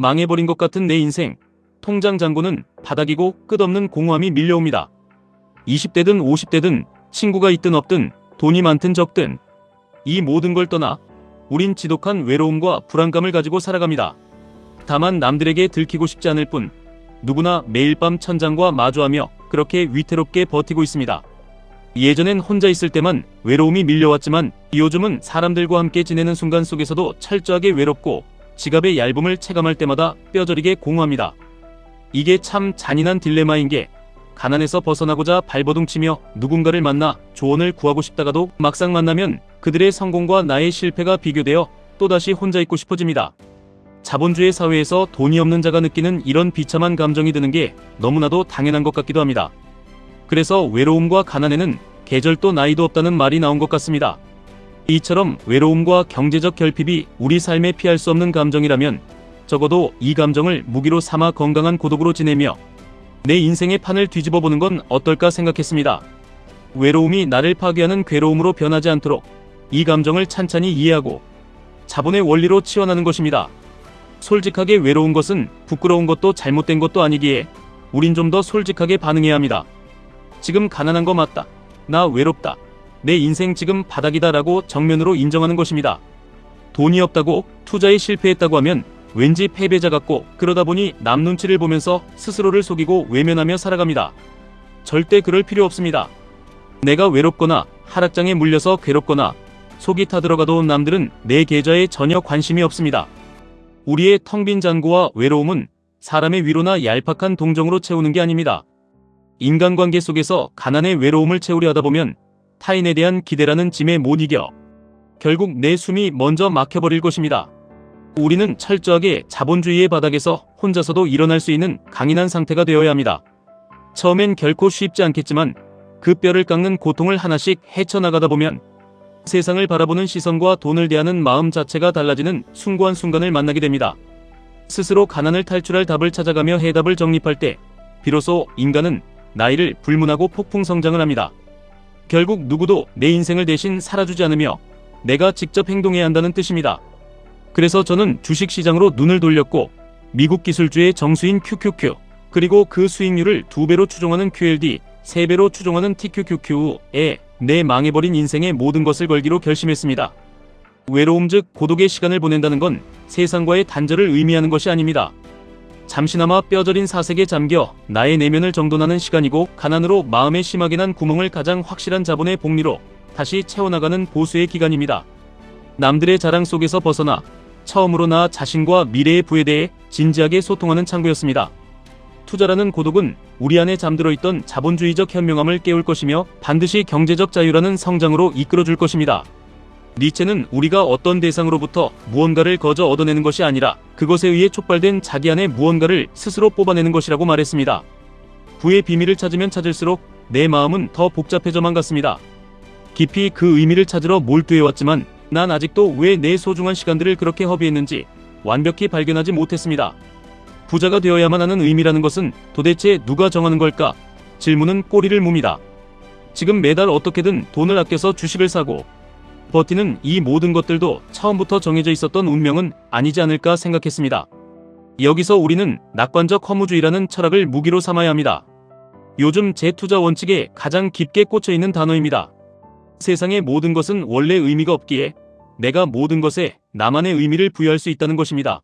망해버린 것 같은 내 인생. 통장 잔고는 바닥이고 끝없는 공허함이 밀려옵니다. 20대든 50대든 친구가 있든 없든 돈이 많든 적든 이 모든 걸 떠나 우린 지독한 외로움과 불안감을 가지고 살아갑니다. 다만 남들에게 들키고 싶지 않을 뿐 누구나 매일 밤 천장과 마주하며 그렇게 위태롭게 버티고 있습니다. 예전엔 혼자 있을 때만 외로움이 밀려왔지만 요즘은 사람들과 함께 지내는 순간 속에서도 철저하게 외롭고 지갑의 얇음을 체감할 때마다 뼈저리게 공허합니다. 이게 참 잔인한 딜레마인 게 가난에서 벗어나고자 발버둥치며 누군가를 만나 조언을 구하고 싶다가도 막상 만나면 그들의 성공과 나의 실패가 비교되어 또다시 혼자 있고 싶어집니다. 자본주의 사회에서 돈이 없는 자가 느끼는 이런 비참한 감정이 드는 게 너무나도 당연한 것 같기도 합니다. 그래서 외로움과 가난에는 계절도 나이도 없다는 말이 나온 것 같습니다. 이처럼 외로움과 경제적 결핍이 우리 삶에 피할 수 없는 감정이라면 적어도 이 감정을 무기로 삼아 건강한 고독으로 지내며 내 인생의 판을 뒤집어 보는 건 어떨까 생각했습니다. 외로움이 나를 파괴하는 괴로움으로 변하지 않도록 이 감정을 찬찬히 이해하고 자본의 원리로 치환하는 것입니다. 솔직하게 외로운 것은 부끄러운 것도 잘못된 것도 아니기에 우린 좀 더 솔직하게 반응해야 합니다. 지금 가난한 거 맞다. 나 외롭다. 내 인생 지금 바닥이다 라고 정면으로 인정하는 것입니다. 돈이 없다고 투자에 실패했다고 하면 왠지 패배자 같고 그러다 보니 남 눈치를 보면서 스스로를 속이고 외면하며 살아갑니다. 절대 그럴 필요 없습니다. 내가 외롭거나 하락장에 물려서 괴롭거나 속이 타들어가도 남들은 내 계좌에 전혀 관심이 없습니다. 우리의 텅 빈 잔고와 외로움은 사람의 위로나 얄팍한 동정으로 채우는 게 아닙니다. 인간관계 속에서 가난의 외로움을 채우려 하다 보면 타인에 대한 기대라는 짐에 못 이겨 결국 내 숨이 먼저 막혀버릴 것입니다. 우리는 철저하게 자본주의의 바닥에서 혼자서도 일어날 수 있는 강인한 상태가 되어야 합니다. 처음엔 결코 쉽지 않겠지만 그 뼈를 깎는 고통을 하나씩 헤쳐나가다 보면 세상을 바라보는 시선과 돈을 대하는 마음 자체가 달라지는 숭고한 순간을 만나게 됩니다. 스스로 가난을 탈출할 답을 찾아가며 해답을 정립할 때 비로소 인간은 나이를 불문하고 폭풍 성장을 합니다. 결국 누구도 내 인생을 대신 살아주지 않으며 내가 직접 행동해야 한다는 뜻입니다. 그래서 저는 주식시장으로 눈을 돌렸고 미국 기술주의 정수인 QQQ 그리고 그 수익률을 2배로 추종하는 QLD, 3배로 추종하는 TQQQ에 내 망해버린 인생의 모든 것을 걸기로 결심했습니다. 외로움 즉 고독의 시간을 보낸다는 건 세상과의 단절을 의미하는 것이 아닙니다. 잠시나마 뼈저린 사색에 잠겨 나의 내면을 정돈하는 시간이고 가난으로 마음에 심하게 난 구멍을 가장 확실한 자본의 복리로 다시 채워나가는 보수의 기간입니다. 남들의 자랑 속에서 벗어나 처음으로 나 자신과 미래의 부에 대해 진지하게 소통하는 창구였습니다. 투자라는 고독은 우리 안에 잠들어 있던 자본주의적 현명함을 깨울 것이며 반드시 경제적 자유라는 성장으로 이끌어줄 것입니다. 니체는 우리가 어떤 대상으로부터 무언가를 거저 얻어내는 것이 아니라 그것에 의해 촉발된 자기 안의 무언가를 스스로 뽑아내는 것이라고 말했습니다. 부의 비밀을 찾으면 찾을수록 내 마음은 더 복잡해져만 갔습니다. 깊이 그 의미를 찾으러 몰두해왔지만 난 아직도 왜 내 소중한 시간들을 그렇게 허비했는지 완벽히 발견하지 못했습니다. 부자가 되어야만 하는 의미라는 것은 도대체 누가 정하는 걸까? 질문은 꼬리를 뭅니다. 지금 매달 어떻게든 돈을 아껴서 주식을 사고 버티는 이 모든 것들도 처음부터 정해져 있었던 운명은 아니지 않을까 생각했습니다. 여기서 우리는 낙관적 허무주의라는 철학을 무기로 삼아야 합니다. 요즘 제 투자 원칙에 가장 깊게 꽂혀있는 단어입니다. 세상의 모든 것은 원래 의미가 없기에 내가 모든 것에 나만의 의미를 부여할 수 있다는 것입니다.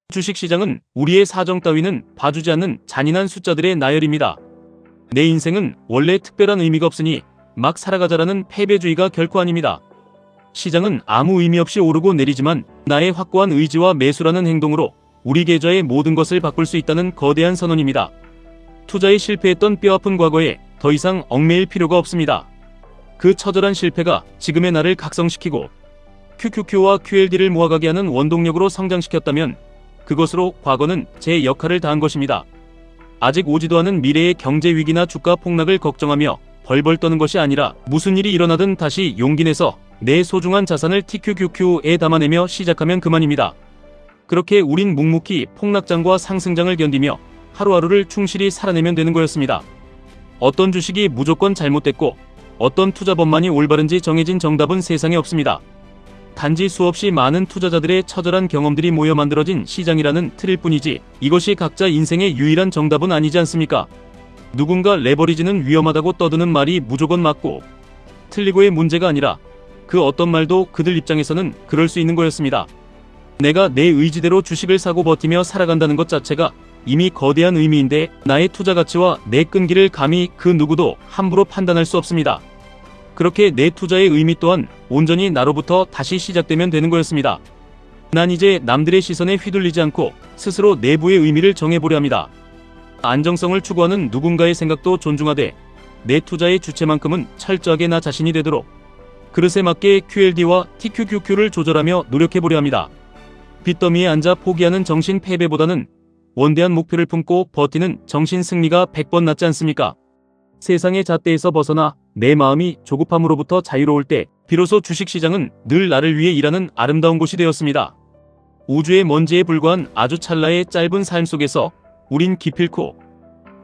주식시장은 우리의 사정 따위는 봐주지 않는 잔인한 숫자들의 나열입니다. 내 인생은 원래 특별한 의미가 없으니 막 살아가자라는 패배주의가 결코 아닙니다. 시장은 아무 의미 없이 오르고 내리지만 나의 확고한 의지와 매수라는 행동으로 우리 계좌의 모든 것을 바꿀 수 있다는 거대한 선언입니다. 투자에 실패했던 뼈아픈 과거에 더 이상 얽매일 필요가 없습니다. 그 처절한 실패가 지금의 나를 각성시키고 QQQ와 QLD를 모아가게 하는 원동력으로 성장시켰다면 그것으로 과거는 제 역할을 다한 것입니다. 아직 오지도 않은 미래의 경제 위기나 주가 폭락을 걱정하며 벌벌 떠는 것이 아니라 무슨 일이 일어나든 다시 용기 내서 내 소중한 자산을 TQQQ에 담아내며 시작하면 그만입니다. 그렇게 우린 묵묵히 폭락장과 상승장을 견디며 하루하루를 충실히 살아내면 되는 거였습니다. 어떤 주식이 무조건 잘못됐고 어떤 투자법만이 올바른지 정해진 정답은 세상에 없습니다. 단지 수없이 많은 투자자들의 처절한 경험들이 모여 만들어진 시장이라는 틀일 뿐이지 이것이 각자 인생의 유일한 정답은 아니지 않습니까? 누군가 레버리지는 위험하다고 떠드는 말이 무조건 맞고 틀리고의 문제가 아니라 그 어떤 말도 그들 입장에서는 그럴 수 있는 거였습니다. 내가 내 의지대로 주식을 사고 버티며 살아간다는 것 자체가 이미 거대한 의미인데 나의 투자 가치와 내 끈기를 감히 그 누구도 함부로 판단할 수 없습니다. 그렇게 내 투자의 의미 또한 온전히 나로부터 다시 시작되면 되는 거였습니다. 난 이제 남들의 시선에 휘둘리지 않고 스스로 내부의 의미를 정해보려 합니다. 안정성을 추구하는 누군가의 생각도 존중하되 내 투자의 주체만큼은 철저하게 나 자신이 되도록 그릇에 맞게 QLD와 TQQQ를 조절하며 노력해보려 합니다. 빚더미에 앉아 포기하는 정신 패배보다는 원대한 목표를 품고 버티는 정신 승리가 100번 낫지 않습니까? 세상의 잣대에서 벗어나 내 마음이 조급함으로부터 자유로울 때 비로소 주식시장은 늘 나를 위해 일하는 아름다운 곳이 되었습니다. 우주의 먼지에 불과한 아주 찰나의 짧은 삶 속에서 우린 기필코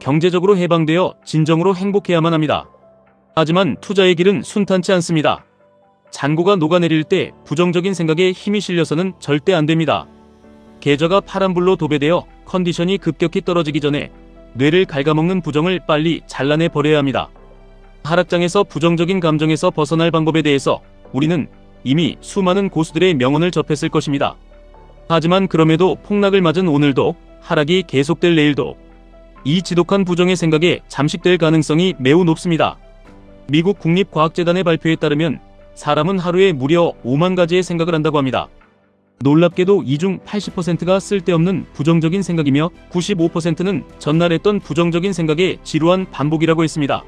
경제적으로 해방되어 진정으로 행복해야만 합니다. 하지만 투자의 길은 순탄치 않습니다. 잔고가 녹아내릴 때 부정적인 생각에 힘이 실려서는 절대 안 됩니다. 계좌가 파란불로 도배되어 컨디션이 급격히 떨어지기 전에 뇌를 갉아먹는 부정을 빨리 잘라내 버려야 합니다. 하락장에서 부정적인 감정에서 벗어날 방법에 대해서 우리는 이미 수많은 고수들의 명언을 접했을 것입니다. 하지만 그럼에도 폭락을 맞은 오늘도 하락이 계속될 내일도 이 지독한 부정의 생각에 잠식될 가능성이 매우 높습니다. 미국 국립과학재단의 발표에 따르면 사람은 하루에 무려 5만 가지의 생각을 한다고 합니다. 놀랍게도 이 중 80%가 쓸데없는 부정적인 생각이며 95%는 전날 했던 부정적인 생각의 지루한 반복이라고 했습니다.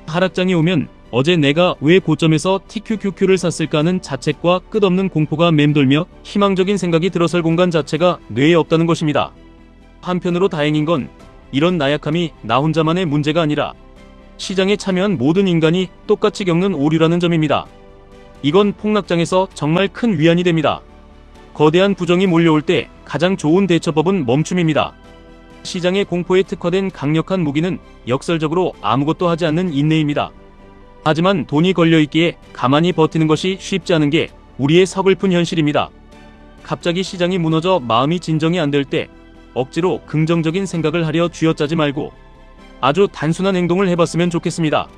하락장이 오면 어제 내가 왜 고점에서 TQQQ를 샀을까 하는 자책과 끝없는 공포가 맴돌며 희망적인 생각이 들어설 공간 자체가 뇌에 없다는 것입니다. 한편으로 다행인 건 이런 나약함이 나 혼자만의 문제가 아니라 시장에 참여한 모든 인간이 똑같이 겪는 오류라는 점입니다. 이건 폭락장에서 정말 큰 위안이 됩니다. 거대한 부정이 몰려올 때 가장 좋은 대처법은 멈춤입니다. 시장의 공포에 특화된 강력한 무기는 역설적으로 아무것도 하지 않는 인내입니다. 하지만 돈이 걸려있기에 가만히 버티는 것이 쉽지 않은 게 우리의 서글픈 현실입니다. 갑자기 시장이 무너져 마음이 진정이 안 될 때 억지로 긍정적인 생각을 하려 쥐어짜지 말고 아주 단순한 행동을 해봤으면 좋겠습니다.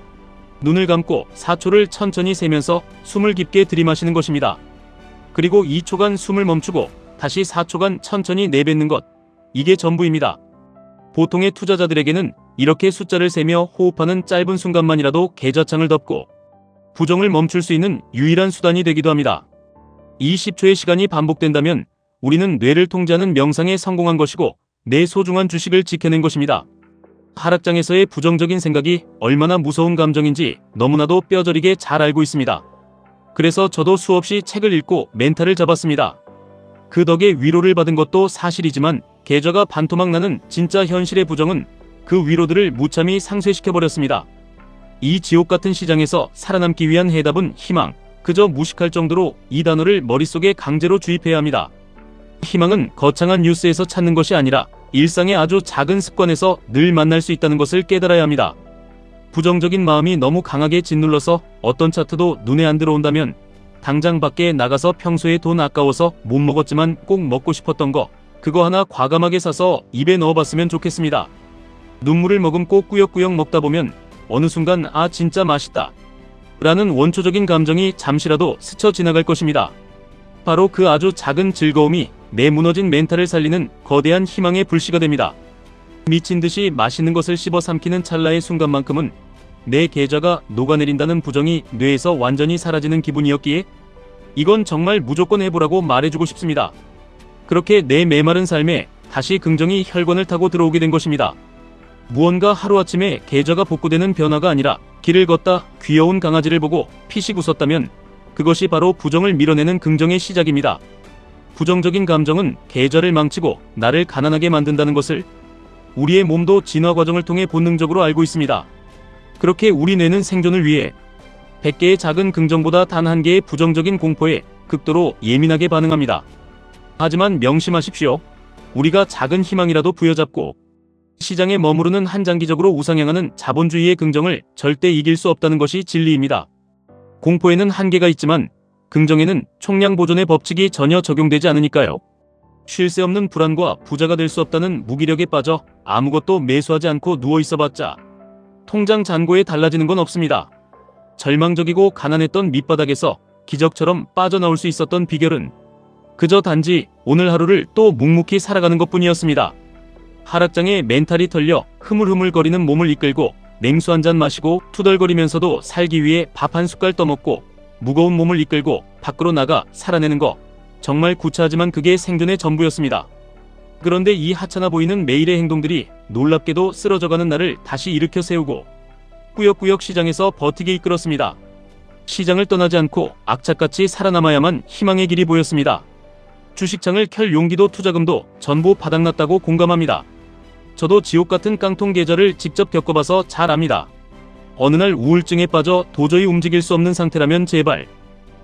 눈을 감고 4초를 천천히 세면서 숨을 깊게 들이마시는 것입니다. 그리고 2초간 숨을 멈추고 다시 4초간 천천히 내뱉는 것. 이게 전부입니다. 보통의 투자자들에게는 이렇게 숫자를 세며 호흡하는 짧은 순간만이라도 계좌창을 덮고 부정을 멈출 수 있는 유일한 수단이 되기도 합니다. 이 10초의 시간이 반복된다면 우리는 뇌를 통제하는 명상에 성공한 것이고 내 소중한 주식을 지켜낸 것입니다. 하락장에서의 부정적인 생각이 얼마나 무서운 감정인지 너무나도 뼈저리게 잘 알고 있습니다. 그래서 저도 수없이 책을 읽고 멘탈을 잡았습니다. 그 덕에 위로를 받은 것도 사실이지만 계좌가 반토막 나는 진짜 현실의 부정은 그 위로들을 무참히 상쇄시켜버렸습니다. 이 지옥같은 시장에서 살아남기 위한 해답은 희망, 그저 무식할 정도로 이 단어를 머릿속에 강제로 주입해야 합니다. 희망은 거창한 뉴스에서 찾는 것이 아니라 일상의 아주 작은 습관에서 늘 만날 수 있다는 것을 깨달아야 합니다. 부정적인 마음이 너무 강하게 짓눌러서 어떤 차트도 눈에 안 들어온다면 당장 밖에 나가서 평소에 돈 아까워서 못 먹었지만 꼭 먹고 싶었던 거 그거 하나 과감하게 사서 입에 넣어봤으면 좋겠습니다. 눈물을 머금고 꾸역꾸역 먹다 보면 어느 순간 아 진짜 맛있다 라는 원초적인 감정이 잠시라도 스쳐 지나갈 것입니다. 바로 그 아주 작은 즐거움이 내 무너진 멘탈을 살리는 거대한 희망의 불씨가 됩니다. 미친듯이 맛있는 것을 씹어 삼키는 찰나의 순간만큼은 내 계좌가 녹아내린다는 부정이 뇌에서 완전히 사라지는 기분이었기에 이건 정말 무조건 해보라고 말해주고 싶습니다. 그렇게 내 메마른 삶에 다시 긍정이 혈관을 타고 들어오게 된 것입니다. 무언가 하루아침에 계좌가 복구되는 변화가 아니라 길을 걷다 귀여운 강아지를 보고 피식 웃었다면 그것이 바로 부정을 밀어내는 긍정의 시작입니다. 부정적인 감정은 계좌를 망치고 나를 가난하게 만든다는 것을 우리의 몸도 진화 과정을 통해 본능적으로 알고 있습니다. 그렇게 우리 뇌는 생존을 위해 100개의 작은 긍정보다 단 한 개의 부정적인 공포에 극도로 예민하게 반응합니다. 하지만 명심하십시오. 우리가 작은 희망이라도 부여잡고 시장에 머무르는 한장기적으로 우상향하는 자본주의의 긍정을 절대 이길 수 없다는 것이 진리입니다. 공포에는 한계가 있지만 긍정에는 총량 보존의 법칙이 전혀 적용되지 않으니까요. 쉴 새 없는 불안과 부자가 될 수 없다는 무기력에 빠져 아무것도 매수하지 않고 누워 있어봤자 통장 잔고에 달라지는 건 없습니다. 절망적이고 가난했던 밑바닥에서 기적처럼 빠져나올 수 있었던 비결은 그저 단지 오늘 하루를 또 묵묵히 살아가는 것뿐이었습니다. 하락장에 멘탈이 털려 흐물흐물거리는 몸을 이끌고 냉수 한 잔 마시고 투덜거리면서도 살기 위해 밥 한 숟갈 떠먹고 무거운 몸을 이끌고 밖으로 나가 살아내는 거, 정말 구차하지만 그게 생존의 전부였습니다. 그런데 이 하찮아 보이는 매일의 행동들이 놀랍게도 쓰러져가는 나를 다시 일으켜 세우고 꾸역꾸역 시장에서 버티게 이끌었습니다. 시장을 떠나지 않고 악착같이 살아남아야만 희망의 길이 보였습니다. 주식창을 켤 용기도 투자금도 전부 바닥났다고 공감합니다. 저도 지옥같은 깡통 계절을 직접 겪어봐서 잘 압니다. 어느 날 우울증에 빠져 도저히 움직일 수 없는 상태라면 제발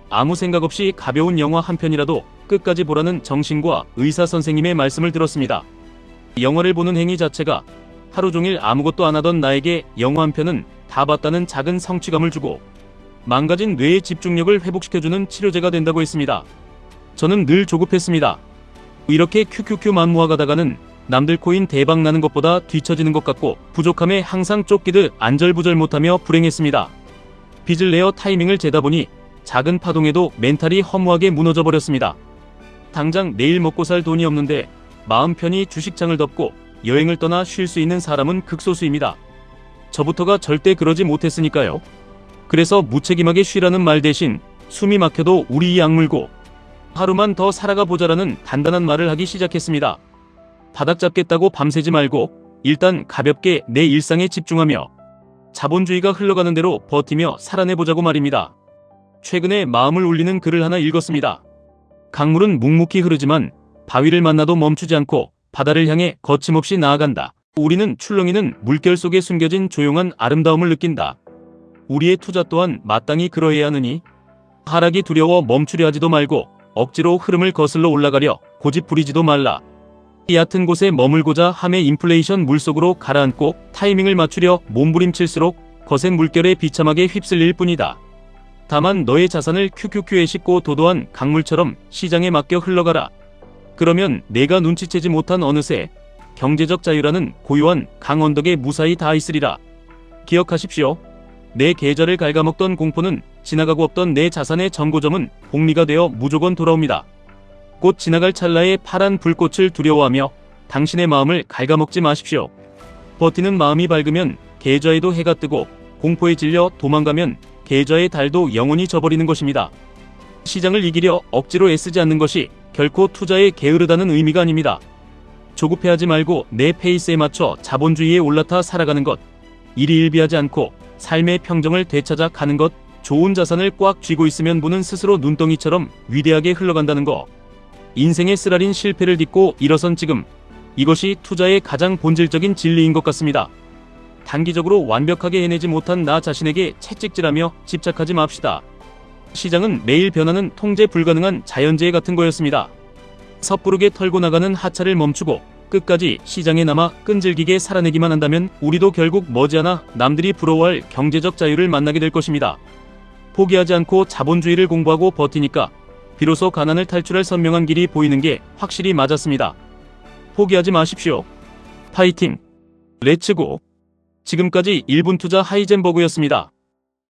아무 생각 없이 가벼운 영화 한 편이라도 끝까지 보라는 정신과 의사 선생님의 말씀을 들었습니다. 영화를 보는 행위 자체가 하루 종일 아무것도 안 하던 나에게 영화 한 편은 다 봤다는 작은 성취감을 주고 망가진 뇌의 집중력을 회복시켜주는 치료제가 된다고 했습니다. 저는 늘 조급했습니다. 이렇게 큐큐큐 만무화가다가는 남들 코인 대박 나는 것보다 뒤처지는 것 같고 부족함에 항상 쫓기듯 안절부절 못하며 불행했습니다. 빚을 내어 타이밍을 재다 보니 작은 파동에도 멘탈이 허무하게 무너져 버렸습니다. 당장 내일 먹고 살 돈이 없는데 마음 편히 주식장을 덮고 여행을 떠나 쉴 수 있는 사람은 극소수입니다. 저부터가 절대 그러지 못했으니까요. 그래서 무책임하게 쉬라는 말 대신 숨이 막혀도 우리 이 악물고 하루만 더 살아가 보자라는 단단한 말을 하기 시작했습니다. 바닥 잡겠다고 밤새지 말고 일단 가볍게 내 일상에 집중하며 자본주의가 흘러가는 대로 버티며 살아내보자고 말입니다. 최근에 마음을 울리는 글을 하나 읽었습니다. 강물은 묵묵히 흐르지만 바위를 만나도 멈추지 않고 바다를 향해 거침없이 나아간다. 우리는 출렁이는 물결 속에 숨겨진 조용한 아름다움을 느낀다. 우리의 투자 또한 마땅히 그러해야 하느니 하락이 두려워 멈추려 하지도 말고 억지로 흐름을 거슬러 올라가려 고집 부리지도 말라. 얕은 곳에 머물고자 함에 인플레이션 물속으로 가라앉고 타이밍을 맞추려 몸부림칠수록 거센 물결에 비참하게 휩쓸릴 뿐이다. 다만 너의 자산을 큐큐큐에 싣고 도도한 강물처럼 시장에 맡겨 흘러가라. 그러면 내가 눈치채지 못한 어느새 경제적 자유라는 고요한 강언덕에 무사히 닿아 있으리라. 기억하십시오. 내 계좌를 갉아먹던 공포는 지나가고 없던 내 자산의 전고점은 복리가 되어 무조건 돌아옵니다. 곧 지나갈 찰나의 파란 불꽃을 두려워하며 당신의 마음을 갉아먹지 마십시오. 버티는 마음이 밝으면 계좌에도 해가 뜨고 공포에 질려 도망가면 계좌의 달도 영원히 져버리는 것입니다. 시장을 이기려 억지로 애쓰지 않는 것이 결코 투자에 게으르다는 의미가 아닙니다. 조급해하지 말고 내 페이스에 맞춰 자본주의에 올라타 살아가는 것, 일희일비하지 않고 삶의 평정을 되찾아 가는 것, 좋은 자산을 꽉 쥐고 있으면 부는 스스로 눈덩이처럼 위대하게 흘러간다는 거, 인생의 쓰라린 실패를 딛고 일어선 지금, 이것이 투자의 가장 본질적인 진리인 것 같습니다. 단기적으로 완벽하게 해내지 못한 나 자신에게 채찍질하며 집착하지 맙시다. 시장은 매일 변하는 통제 불가능한 자연재해 같은 거였습니다. 섣부르게 털고 나가는 하차를 멈추고 끝까지 시장에 남아 끈질기게 살아내기만 한다면 우리도 결국 머지않아 남들이 부러워할 경제적 자유를 만나게 될 것입니다. 포기하지 않고 자본주의를 공부하고 버티니까 비로소 가난을 탈출할 선명한 길이 보이는 게 확실히 맞았습니다. 포기하지 마십시오. 파이팅! 렛츠고! 지금까지 1분 투자 하이젠버그였습니다.